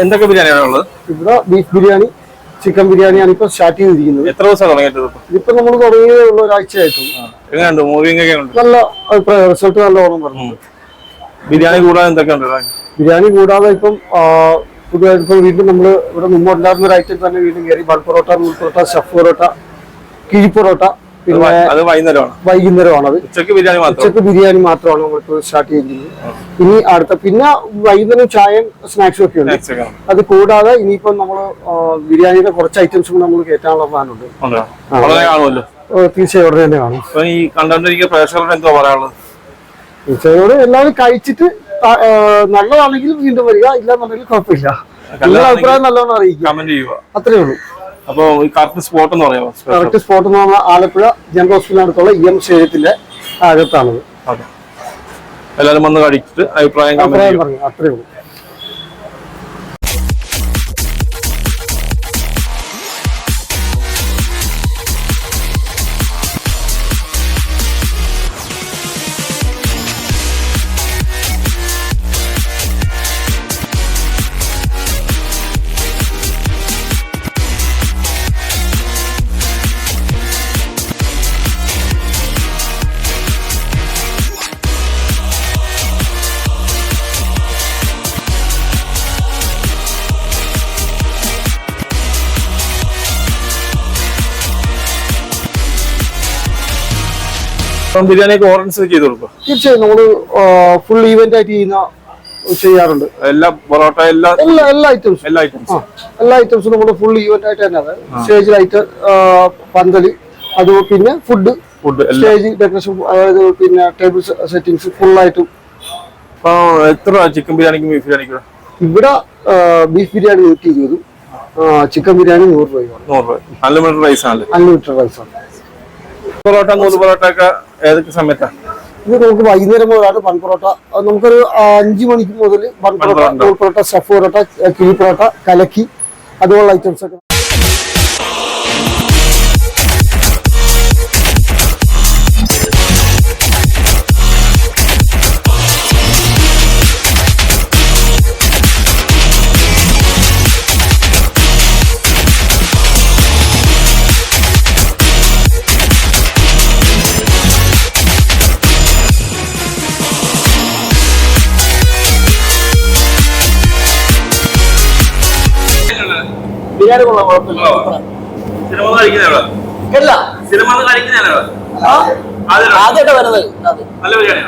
എന്തൊക്കെ ബിരിയാണിയാണുള്ളത്? ഇവിടെ beef biryani, chicken ബിരിയാണിയാണ് ഇപ്പൊ സ്റ്റാർട്ട് ചെയ്തിരിക്കുന്നത്. എത്ര ദിവസം തുടങ്ങിയിട്ട്? ഇപ്പൊ നമ്മൾ തുടങ്ങിയുള്ള ഒരാഴ്ചയായിട്ടും നല്ല അഭിപ്രായം, റിസൾട്ട് നല്ല ഓണം പറഞ്ഞു. ബിരിയാണി കൂടാതെ എന്തൊക്കെയുണ്ട്? ബിരിയാണി കൂടാതെ ഇപ്പം പുതിയതായിട്ട് ഇപ്പം വീണ്ടും നമ്മൾ ഇവിടെ മുമ്പ് ഉണ്ടായിരുന്ന ഒരു ഐറ്റം തന്നെ വീണ്ടും കയറി. ബൺ പൊറോട്ട, നൂൽ പൊറോട്ട, സ്റ്റഫ് പൊറോട്ട, കിഴി പൊറോട്ട. പിന്നെ അത് വൈകുന്നേരമാണ്. അത് ഉച്ചക്ക് ബിരിയാണി മാത്രമാണ് നമ്മളിപ്പോൾ സ്റ്റാർട്ട് ചെയ്യുന്നത്. ഇനി അടുത്ത പിന്നെ വൈകുന്നേരം ചായയും സ്നാക്സും ഒക്കെ ഉണ്ട്. അത് കൂടാതെ ഇനിയിപ്പം നമ്മൾ ബിരിയാണിയുടെ കുറച്ച് ഐറ്റംസും നമ്മൾ കയറ്റാനുള്ള പ്ലാനുണ്ട്. തീർച്ചയായും ഉടനെ തന്നെ കാണും. തീർച്ചയായും എല്ലാവരും കഴിച്ചിട്ട് നല്ലതാണെങ്കിൽ വീണ്ടും വരിക, ഇല്ലാന്നുണ്ടെങ്കിൽ കുഴപ്പമില്ല. നിങ്ങളുടെ അഭിപ്രായം നല്ലോണം അറിയിക്കുക, അത്രേ ഉള്ളൂ. കറക്റ്റ് സ്പോട്ട് എന്ന് പറഞ്ഞാൽ ആലപ്പുഴ ജനറൽ ഹോസ്പിറ്റലിന് അടുത്തുള്ള സ്റ്റേഡിയത്തിന്റെ അകത്താണത്. എല്ലാവരും വന്ന് കഴിച്ചിട്ട് അഭിപ്രായം പറഞ്ഞു, അത്രേ ഉള്ളൂ. ബിരിയാണിയൊക്കെ ഓർഡൻസ് ചെയ്ത് കൊടുക്കും. തീർച്ചയായും നമ്മള് ഫുൾ ഈവന്റ് ആയിട്ട് ചെയ്യാറുണ്ട്. എല്ലാ പൊറോട്ട എല്ലാ ഐറ്റംസും നമ്മള് ഫുൾ ഈവന്റ് ആയിട്ട് തന്നെ. സ്റ്റേജിലായിട്ട് പന്തല്, അത് പിന്നെ ഫുഡ്, സ്റ്റേജ് ഡെക്കറേഷൻ, അതായത് പിന്നെ ടേബിൾ സെറ്റിംഗ്സ് ഫുൾ ആയിട്ടും. എത്ര ചിക്കൻ ബിരിയാണിക്കും ബീഫ് ബിരിയാണിക്കും? ഇവിടെ ബീഫ് ബിരിയാണി 120, ചിക്കൻ ബിരിയാണി 100 രൂപ. അൺലിമിറ്റഡ് റൈസ് ആണ്. പൊറോട്ട, നൂല് പൊറോട്ട ഒക്കെ ഏതൊക്കെ സമയത്താണ്? ഇത് നമുക്ക് വൈകുന്നേരം മുതലാണ് ബൺ പൊറോട്ട. നമുക്കൊരു 5 മണിക്ക് മുതൽ ബൺ പൊറോട്ട, നൂൽ പൊറോട്ട, സ്റ്റഫ് പൊറോട്ട, കിഴി പൊറോട്ട, കലക്കി, അതുപോലുള്ള ഐറ്റംസ് ഒക്കെ. ബിരിയാണി കൊള്ളാം, കുഴപ്പമില്ല. ആദ്യമായിട്ട് വരുന്നത് നല്ല ബിരിയാണി.